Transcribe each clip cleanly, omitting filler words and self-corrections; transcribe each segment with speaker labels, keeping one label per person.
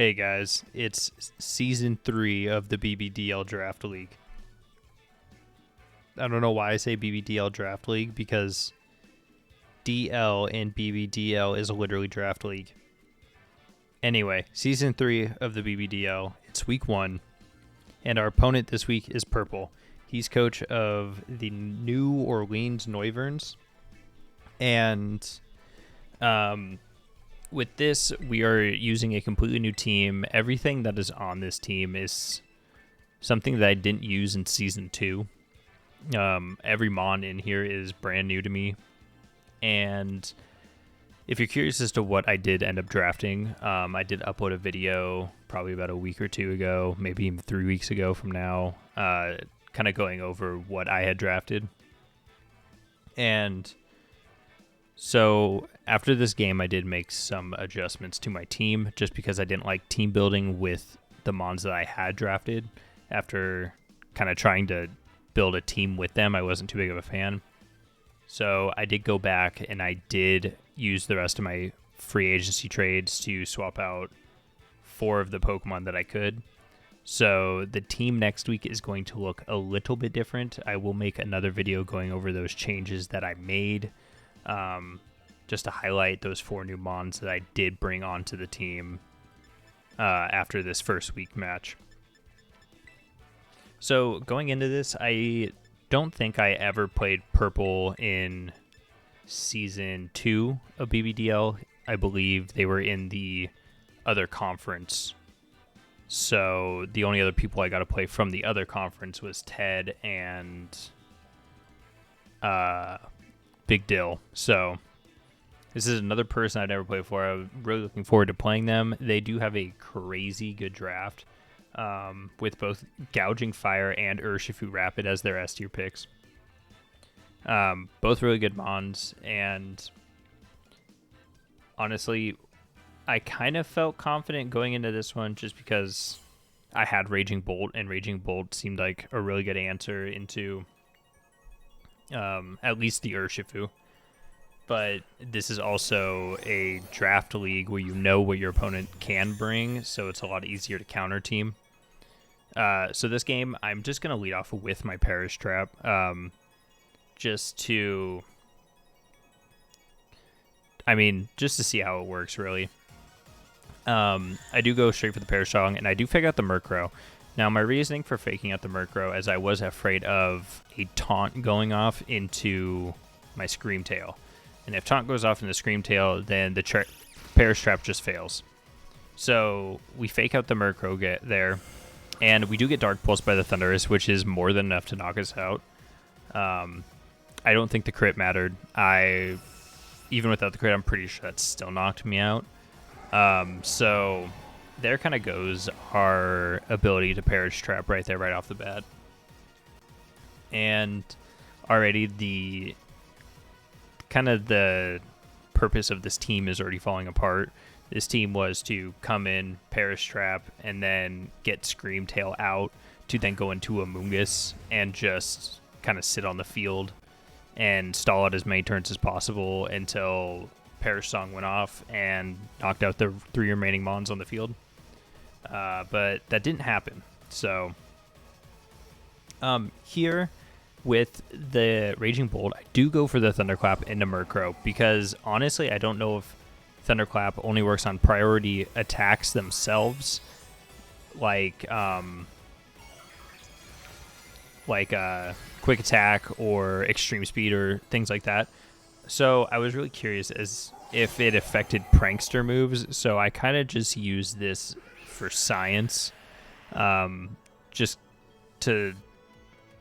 Speaker 1: Hey guys, it's season 3 of the Bbdl Draft League. I don't know why I say Bbdl Draft League because DL in Bbdl is literally Draft League. Anyway, season 3 of the Bbdl, it's week 1, and our opponent this week is Purple. He's coach of the New Orleans Noivern, and with this, we are using a completely new team. Everything that is on this team is something that I didn't use in Season 2. Every Mon in here is brand new to me. And if you're curious as to what I did end up drafting, I did upload a video probably about a week or two ago, maybe even 3 weeks ago from now, kind of going over what I had drafted. And so after this game, I did make some adjustments to my team just because I didn't like team building with the Mons that I had drafted. After kind of trying to build a team with them, I wasn't too big of a fan. So I did go back and I did use the rest of my free agency trades to swap out 4 of the Pokemon that I could. So the team next week is going to look a little bit different. I will make another video going over those changes that I made. Just to highlight those 4 new Mons that I did bring onto the team after this first week match. So going into this, I don't think I ever played Purple in Season 2 of Bbdl. I believe they were in the other conference. So the only other people I got to play from the other conference was Ted and Bbdl. So this is another person I've never played before. I'm really looking forward to playing them. They do have a crazy good draft with both Gouging Fire and Urshifu Rapid as their S tier picks. Both really good Mons, and honestly, I kind of felt confident going into this one just because I had Raging Bolt, and Raging Bolt seemed like a really good answer into at least the Urshifu. But this is also a draft league where you know what your opponent can bring, so it's a lot easier to counter team. So this game, I'm just going to lead off with my Perish Trap, just to see how it works, really. I do go straight for the Perish Song, and I do fake out the Murkrow. Now, my reasoning for faking out the Murkrow is I was afraid of a taunt going off into my Scream Tail. And if taunt goes off in the Scream Tail, then the Perish Trap just fails. So we fake out the Murkrow there, and we do get Dark Pulse by the Thundurus, which is more than enough to knock us out. I don't think the crit mattered. Even without the crit, I'm pretty sure that still knocked me out. So there kind of goes our ability to Perish Trap right there, right off the bat. And already the purpose of this team is already falling apart. This team was to come in, Perish Trap, and then get Scream Tail out to then go into Amoonguss and just kind of sit on the field and stall out as many turns as possible until Perish Song went off and knocked out the 3 remaining Mons on the field. But that didn't happen. So here with the Raging Bolt, I do go for the Thunderclap into Murkrow because honestly, I don't know if Thunderclap only works on priority attacks themselves, like Quick Attack or Extreme Speed or things like that. So I was really curious as if it affected Prankster moves, so I kind of just used this for science, just to,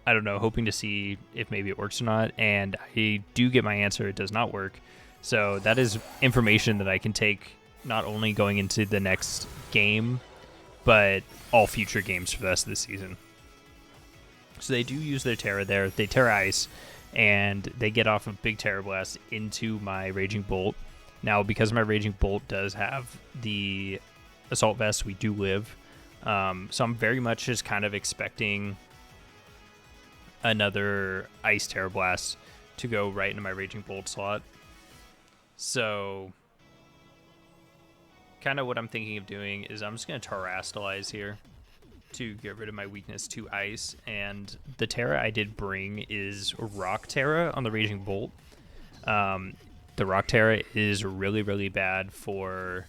Speaker 1: I don't know, hoping to see if maybe it works or not, and I do get my answer, it does not work. So that is information that I can take not only going into the next game, but all future games for the rest of the season. So they do use their Terra there. They Terra Ice, and they get off of Big Terra Blast into my Raging Bolt. Now, because my Raging Bolt does have the Assault Vest, we do live. So I'm very much just kind of expecting another Ice Terra Blast to go right into my Raging Bolt slot. So kind of what I'm thinking of doing is I'm just going to terastalize here to get rid of my weakness to ice. And the Terra I did bring is Rock Terra on the Raging Bolt. The Rock Terra is really, really bad for...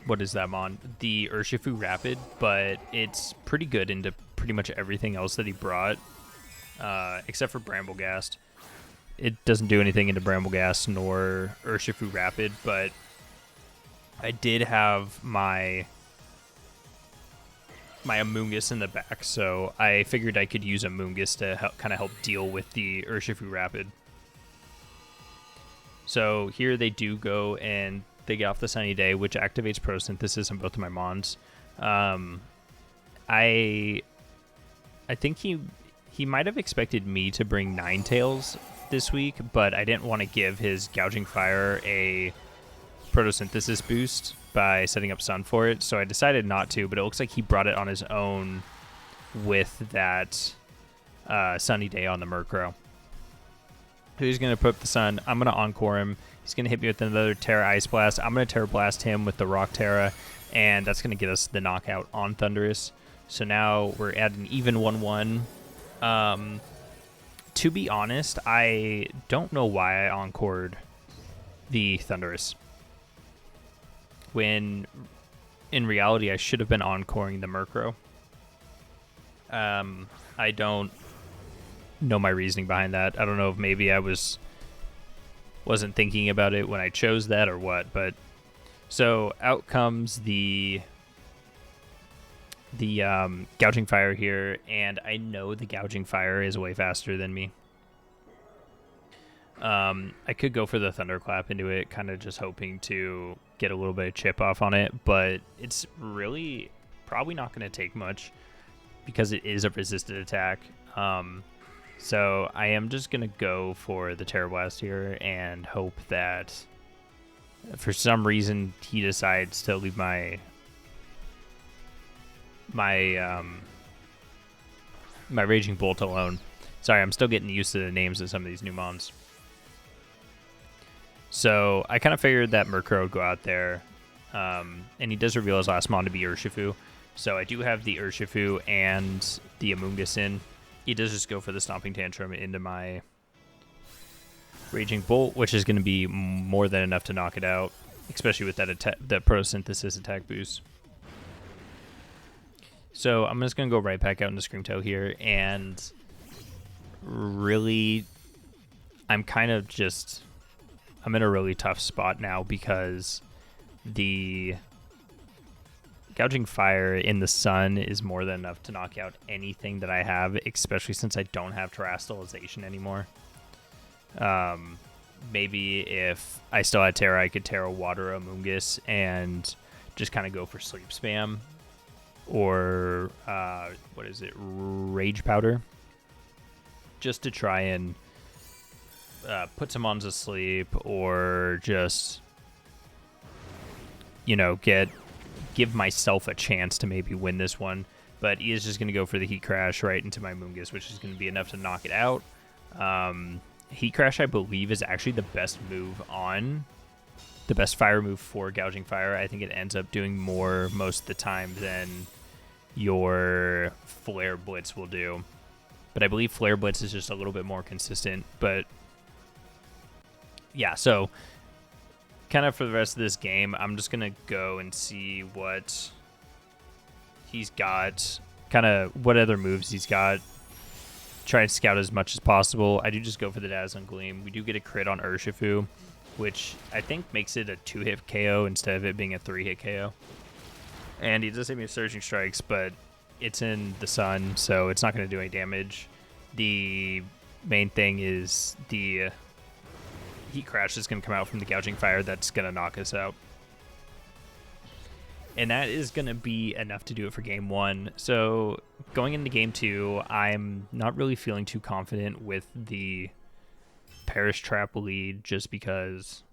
Speaker 1: What is that mon? The Urshifu Rapid, but it's pretty good into pretty much everything else that he brought, except for Bramblegast. It doesn't do anything into Bramblegast nor Urshifu Rapid, but I did have my Amoonguss in the back, so I figured I could use Amoonguss to kind of help deal with the Urshifu Rapid. So here they do go and they get off the Sunny Day, which activates Prosynthesis on both of my Mons. I think he might have expected me to bring Ninetales this week, but I didn't want to give his Gouging Fire a Photosynthesis boost by setting up Sun for it, so I decided not to, but it looks like he brought it on his own with that Sunny Day on the Murkrow. So he's going to put up the Sun. I'm going to Encore him. He's going to hit me with another Terra Ice Blast. I'm going to Terra Blast him with the Rock Terra, and that's going to get us the knockout on Thundurus. So now we're at an even 1-1. To be honest, I don't know why I Encored the Thundurus, when in reality I should have been Encoring the Murkrow. I don't know my reasoning behind that. I don't know if maybe I wasn't thinking about it when I chose that or what, but so out comes the Gouging Fire here, and I know the Gouging Fire is way faster than me. I could go for the Thunderclap into it, kind of just hoping to get a little bit of chip off on it, but it's really probably not going to take much because it is a resisted attack. So I am just going to go for the Terra Blast here and hope that for some reason he decides to leave my Raging Bolt alone. Sorry, I'm still getting used to the names of some of these new mons. So I kind of figured that Murkrow would go out there, and he does reveal his last mon to be Urshifu. So I do have the Urshifu and the Amoonguss in. He does just go for the Stomping Tantrum into my Raging Bolt, which is going to be more than enough to knock it out, especially with that Photosynthesis attack boost. So I'm just going to go right back out into Screamtail here, and really, I'm in a really tough spot now because the Gouging Fire in the Sun is more than enough to knock out anything that I have, especially since I don't have Terastallization anymore. Maybe if I still had Terra, I could Terra Water Amoonguss and just kind of go for Sleep Spam. Or, Rage Powder. Just to try and put some Mons asleep, or just, give myself a chance to maybe win this one. But he is just going to go for the Heat Crash right into my Moongus, which is going to be enough to knock it out. Heat Crash, I believe, is actually the best fire move for Gouging Fire. I think it ends up doing more most of the time than your Flare Blitz will do. But I believe Flare Blitz is just a little bit more consistent. But yeah, so kind of for the rest of this game, I'm just going to go and see what he's got, kind of what other moves he's got. Try and scout as much as possible. I do just go for the Dazzling Gleam. We do get a crit on Urshifu, which I think makes it a 2-hit KO instead of it being a 3-hit KO. And he does hit me with Surging Strikes, but it's in the Sun, so it's not going to do any damage. The main thing is the Heat Crash is going to come out from the Gouging Fire that's going to knock us out. And that is going to be enough to do it for Game 1. So going into Game 2, I'm not really feeling too confident with the Perish Trap lead, just because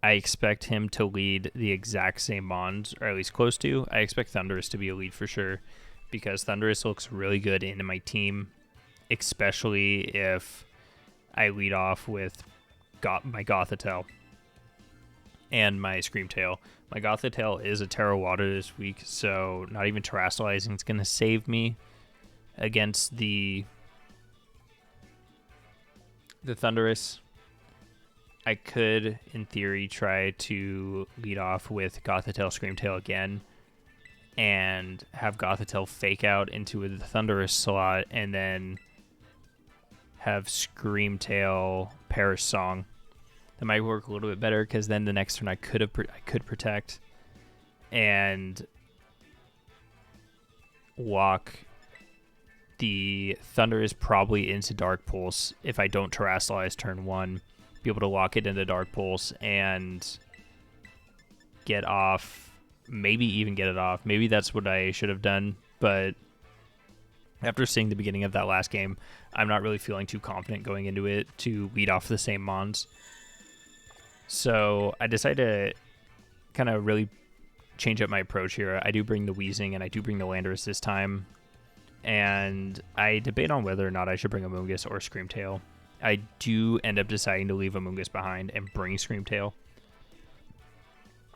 Speaker 1: I expect him to lead the exact same Mons, or at least close to. I expect Thundurus to be a lead for sure, because Thundurus looks really good into my team, especially if I lead off with my Gothitelle. and my Screamtail. My Gothitail is a Terra Water this week, so not even Terastallizing is going to save me against the Thundurus. I could, in theory, try to lead off with Gothitail, Screamtail again, and have Gothitail fake out into the Thundurus slot, and then have Screamtail Perish Song. That might work a little bit better, because then the next turn I could protect and walk the Thundurus probably into Dark Pulse if I don't Terastallize turn 1. Be able to lock it into Dark Pulse and get off, maybe even get it off. Maybe that's what I should have done, but after seeing the beginning of that last game, I'm not really feeling too confident going into it to lead off the same Mons. So I decided to kind of really change up my approach here. I do bring the Weezing and I do bring the Landorus this time. And I debate on whether or not I should bring Amoonguss or Screamtail. I do end up deciding to leave Amoonguss behind and bring Screamtail.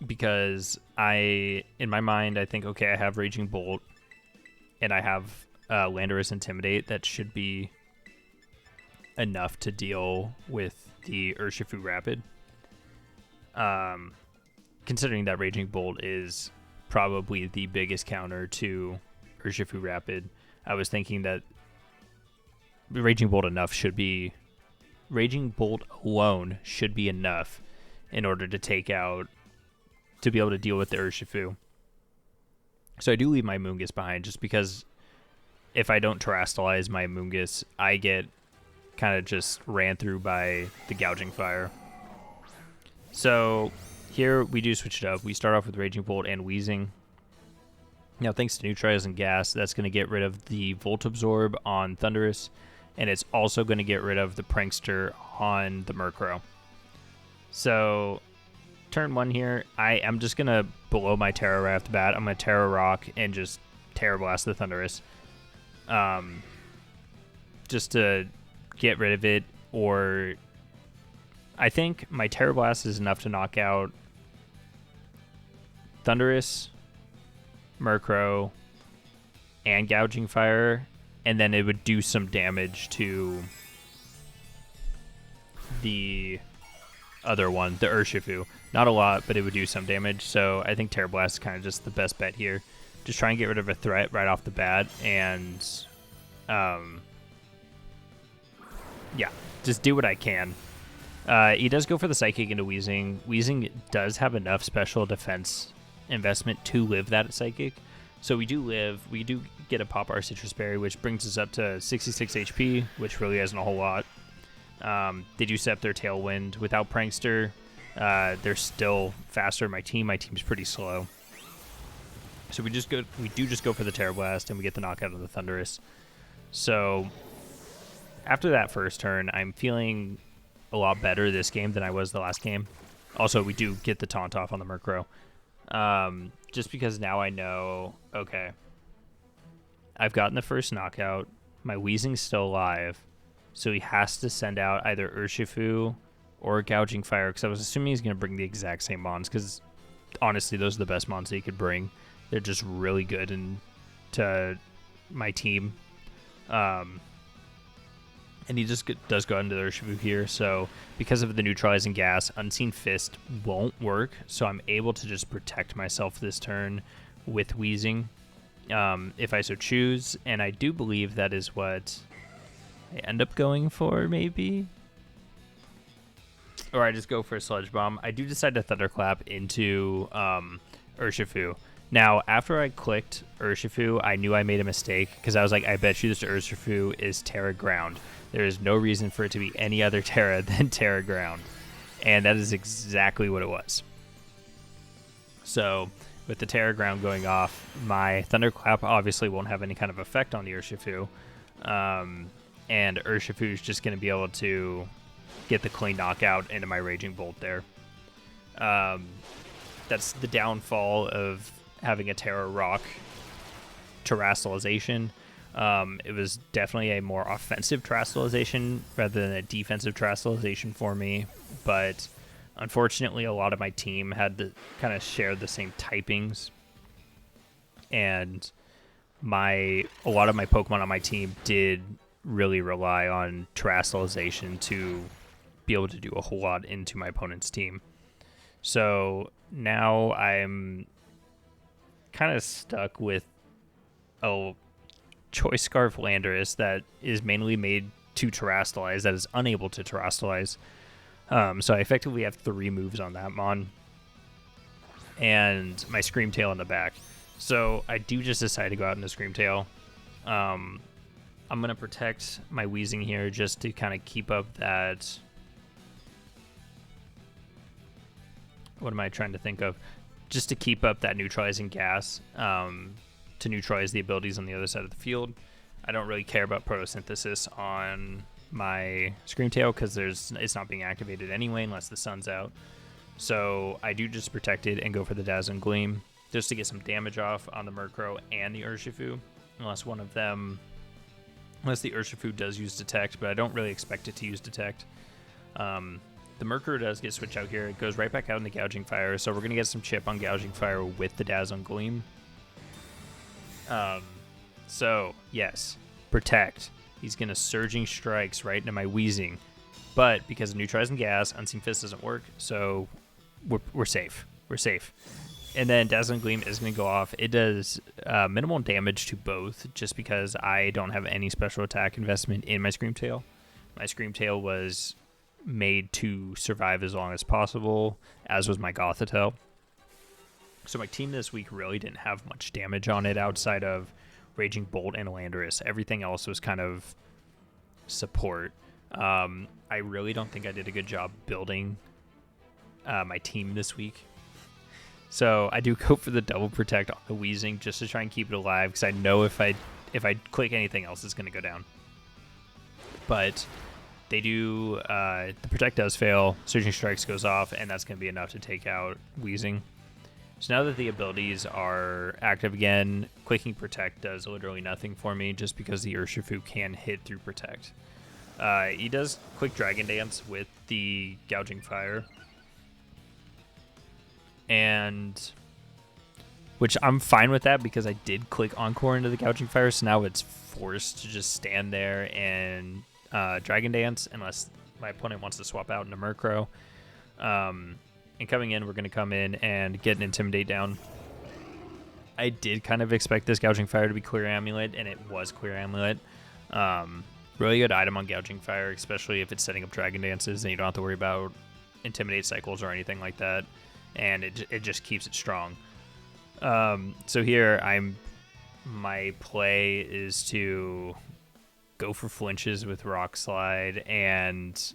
Speaker 1: Because in my mind, I think, okay, I have Raging Bolt and I have Landorus Intimidate. That should be enough to deal with the Urshifu Rapid. Considering that Raging Bolt is probably the biggest counter to Urshifu Rapid, I was thinking that Raging Bolt alone should be enough in order to take out, to be able to deal with the Urshifu. So I do leave my Amoonguss behind, just because if I don't Terastallize my Amoonguss, I get kind of just ran through by the Gouging Fire. So here we do switch it up. We start off with Raging Bolt and Weezing. Now, thanks to Neutralizing Gas, that's going to get rid of the Volt Absorb on Thundurus, and it's also going to get rid of the Prankster on the Murkrow. So, turn 1 here, I am just going to blow my Terra right off the bat. I'm going to Terra Rock and just Terra Blast the Thundurus. Just to get rid of it, or I think my Terra Blast is enough to knock out Thundurus, Murkrow, and Gouging Fire, and then it would do some damage to the other one, the Urshifu. Not a lot, but it would do some damage, so I think Terra Blast is kind of just the best bet here. Just try and get rid of a threat right off the bat, and yeah, just do what I can. He does go for the Psychic into Weezing. Weezing does have enough special defense investment to live that Psychic. So we do get a Pop our Citrus Berry, which brings us up to 66 HP, which really isn't a whole lot. They do set up their Tailwind. Without Prankster, they're still faster. My team's pretty slow. So we do just go for the Terra Blast, and we get the knockout of the Thundurus. So after that first turn, I'm feeling a lot better this game than I was the last game. Also, we do get the Taunt off on the Murkrow. Just because now I know, okay, I've gotten the first knockout. My Weezing's still alive. So he has to send out either Urshifu or Gouging Fire, because I was assuming he's going to bring the exact same Mons, because honestly, those are the best Mons that he could bring. They're just really good to my team. And he just does go into the Urshifu here, so because of the Neutralizing Gas, Unseen Fist won't work, so I'm able to just protect myself this turn with Weezing, if I so choose, and I do believe that is what I end up going for, maybe? Or I just go for a Sludge Bomb. I do decide to Thunderclap into Urshifu. Now, after I clicked Urshifu, I knew I made a mistake, because I was like, I bet you this Urshifu is Terra Ground. There is no reason for it to be any other Terra than Terra Ground. And that is exactly what it was. So, with the Terra Ground going off, my Thunderclap obviously won't have any kind of effect on the Urshifu. And Urshifu is just going to be able to get the clean knockout into my Raging Bolt there. That's the downfall of having a Terra Rock Terastallization. It was definitely a more offensive Terastallization rather than a defensive Terastallization for me, but Unfortunately, a lot of my team had the kind of shared the same typings, and a lot of my Pokemon on my team did really rely on terrestrialization to be able to do a whole lot into my opponent's team. So now I'm kind of stuck with a Choice Scarf Landorus that is mainly made to terrestrialize, that is unable to terrestrialize. So I effectively have 3 moves on that mon, and my Screamtail in the back. So I do just decide to go out into Screamtail. I'm going to protect my Weezing here just to kind of keep up that... What am I trying to think of? Just to keep up that neutralizing gas, to neutralize the abilities on the other side of the field. I don't really care about photosynthesis on my Screamtail because it's not being activated anyway unless the sun's out. So I do just protect it and go for the Dazzling Gleam just to get some damage off on the Murkrow and the Urshifu, unless the Urshifu does use Detect, but I don't really expect it to use Detect. The Murkrow does get switched out here. It goes right back out into Gouging Fire, so we're going to get some chip on Gouging Fire with the Dazzling Gleam. So, yes, Protect. He's going to Surging Strikes right into my Weezing. But because of Neutralizing Gas, Unseen Fist doesn't work, so we're safe. We're safe. And then Dazzling Gleam is going to go off. It does minimal damage to both just because I don't have any special attack investment in my Screamtail. My Screamtail was made to survive as long as possible, as was my Gothitelle. So my team this week really didn't have much damage on it outside of Raging Bolt and Landorus. Everything else was kind of support. I really don't think I did a good job building my team this week. So I do go for the double protect on the Weezing just to try and keep it alive because I know if I click anything else, it's going to go down. But they do, the protect does fail, Surging Strikes goes off, and that's going to be enough to take out Weezing. So now that the abilities are active again, clicking Protect does literally nothing for me just because the Urshifu can hit through Protect. He does click Dragon Dance with the Gouging Fire, and which I'm fine with that because I did click Encore into the Gouging Fire, so now it's forced to just stand there and Dragon Dance unless my opponent wants to swap out into Murkrow. And coming in, we're going to come in and get an Intimidate down. I did kind of expect this Gouging Fire to be Clear Amulet, and it was Clear Amulet. Really good item on Gouging Fire, especially if it's setting up Dragon Dances and you don't have to worry about Intimidate cycles or anything like that. And it just keeps it strong. So here, my play is to go for flinches with Rock Slide, and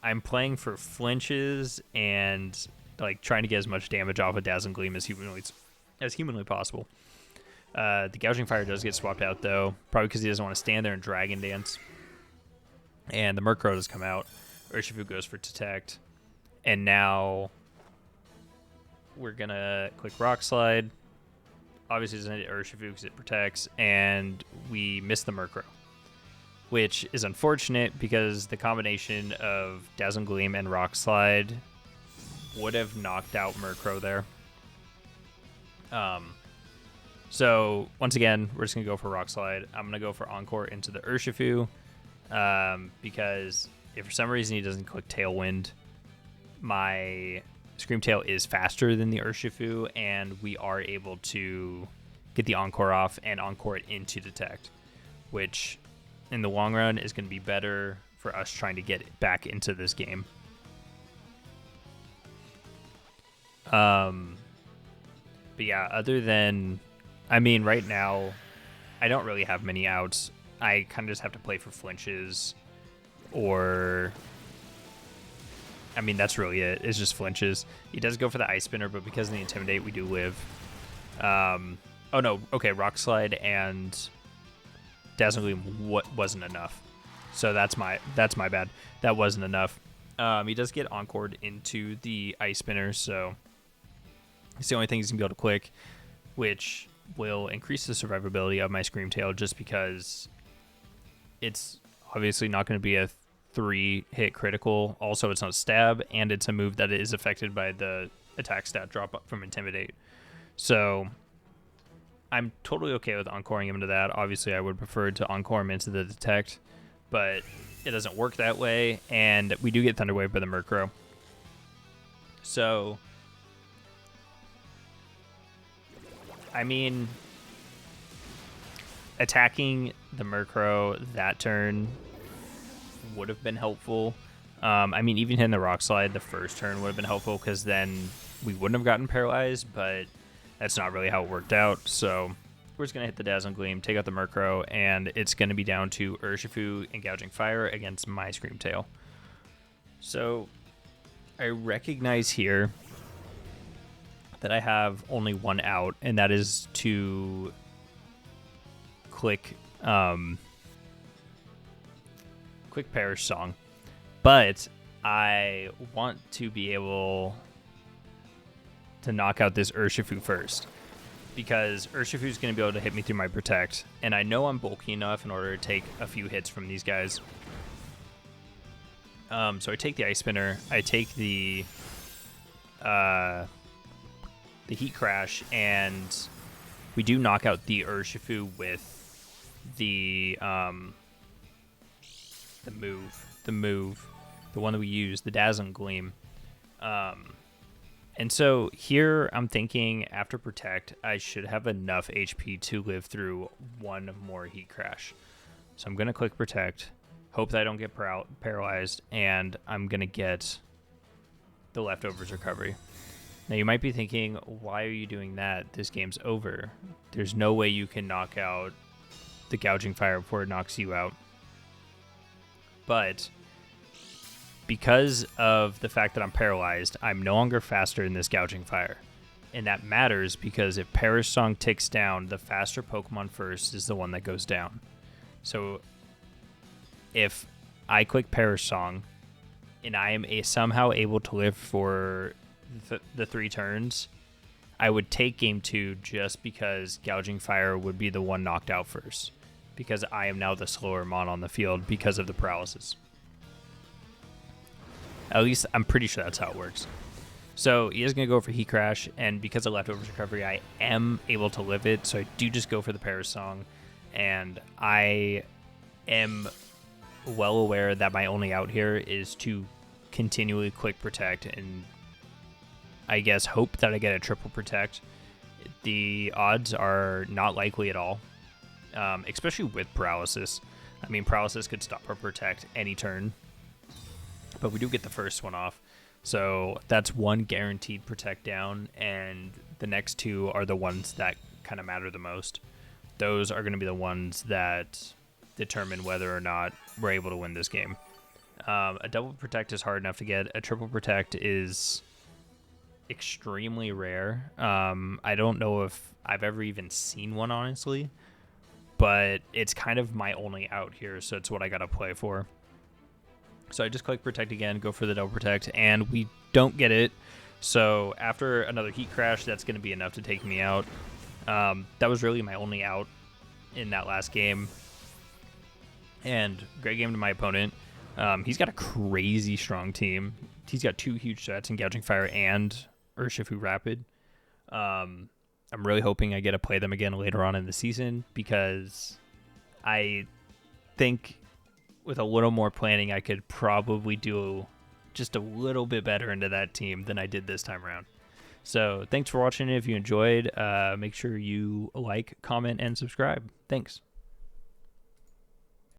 Speaker 1: I'm playing for flinches and like trying to get as much damage off of Dazzling Gleam as humanly possible. The Gouging Fire does get swapped out though, probably because he doesn't want to stand there and Dragon Dance. And the Murkrow does come out. Urshifu goes for Detect. And now we're going to click Rock Slide. Obviously, it doesn't hit Urshifu because it protects. And we miss the Murkrow, which is unfortunate because the combination of Dazzling Gleam and Rock Slide would have knocked out Murkrow there. So, once again, we're just going to go for Rock Slide. I'm going to go for Encore into the Urshifu because if for some reason he doesn't click Tailwind, my Screamtail is faster than the Urshifu, and we are able to get the Encore off and Encore it into Detect, which in the long run is going to be better for us trying to get back into this game. But yeah, other than, I mean, right now, I don't really have many outs. I kind of just have to play for flinches, or, I mean, that's really it. It's just flinches. He does go for the Ice Spinner, but because of the Intimidate, we do live. Oh no, okay, Rock Slide and Dazzling Gleam wasn't enough. So that's my bad. That wasn't enough. He does get encored into the Ice Spinner, so it's the only thing he's going to be able to click, which will increase the survivability of my Screamtail just because it's obviously not going to be a 3-hit critical. Also, it's not a stab, and it's a move that is affected by the attack stat drop up from Intimidate. So I'm totally okay with encoring him into that. Obviously, I would prefer to encore him into the Detect, but it doesn't work that way, and we do get Thunderwave by the Murkrow. So, I mean, attacking the Murkrow that turn would have been helpful. I mean, even hitting the Rock Slide the first turn would have been helpful, because then we wouldn't have gotten paralyzed, but that's not really how it worked out. So we're just going to hit the Dazzling Gleam, take out the Murkrow, and it's going to be down to Urshifu and Gouging Fire against my Screamtail. So I recognize here that I have only one out, and that is to click Perish Song. But I want to be able to knock out this Urshifu first, because Urshifu is going to be able to hit me through my Protect, and I know I'm bulky enough in order to take a few hits from these guys. So I take the Ice Spinner, I take the Heat Crash, and we do knock out the Urshifu with the one that we use, the Dazzling Gleam. And so here I'm thinking after Protect, I should have enough HP to live through one more Heat Crash. So I'm going to click Protect, hope that I don't get paralyzed, and I'm going to get the Leftovers Recovery. Now you might be thinking, why are you doing that? This game's over. There's no way you can knock out the Gouging Fire before it knocks you out. But because of the fact that I'm paralyzed, I'm no longer faster in this Gouging Fire. And that matters, because if Perish Song ticks down, the faster Pokemon first is the one that goes down. So if I click Perish Song and I am somehow able to live for the 3 turns, I would take Game 2 just because Gouging Fire would be the one knocked out first, because I am now the slower mon on the field because of the paralysis. At least I'm pretty sure that's how it works. So he is going to go for Heat Crash, and because of Leftovers Recovery, I am able to live it, so I do just go for the Perish Song, and I am well aware that my only out here is to continually click Protect and I guess hope that I get a triple Protect. The odds are not likely at all, especially with Paralysis. I mean, Paralysis could stop or Protect any turn, but we do get the first one off. So that's one guaranteed Protect down, and the next 2 are the ones that kind of matter the most. Those are going to be the ones that determine whether or not we're able to win this game. A double Protect is hard enough to get. A triple Protect is extremely rare. I don't know if I've ever even seen one, honestly, but it's kind of my only out here, so it's what I got to play for. So I just click Protect again, go for the double Protect, and we don't get it. So after another Heat Crash, that's going to be enough to take me out. That was really my only out in that last game. And great game to my opponent. He's got a crazy strong team. He's got 2 huge threats in Gouging Fire and Urshifu Rapid. I'm really hoping I get to play them again later on in the season, because I think with a little more planning, I could probably do just a little bit better into that team than I did this time around. So thanks for watching. If you enjoyed, make sure you like, comment, and subscribe. Thanks.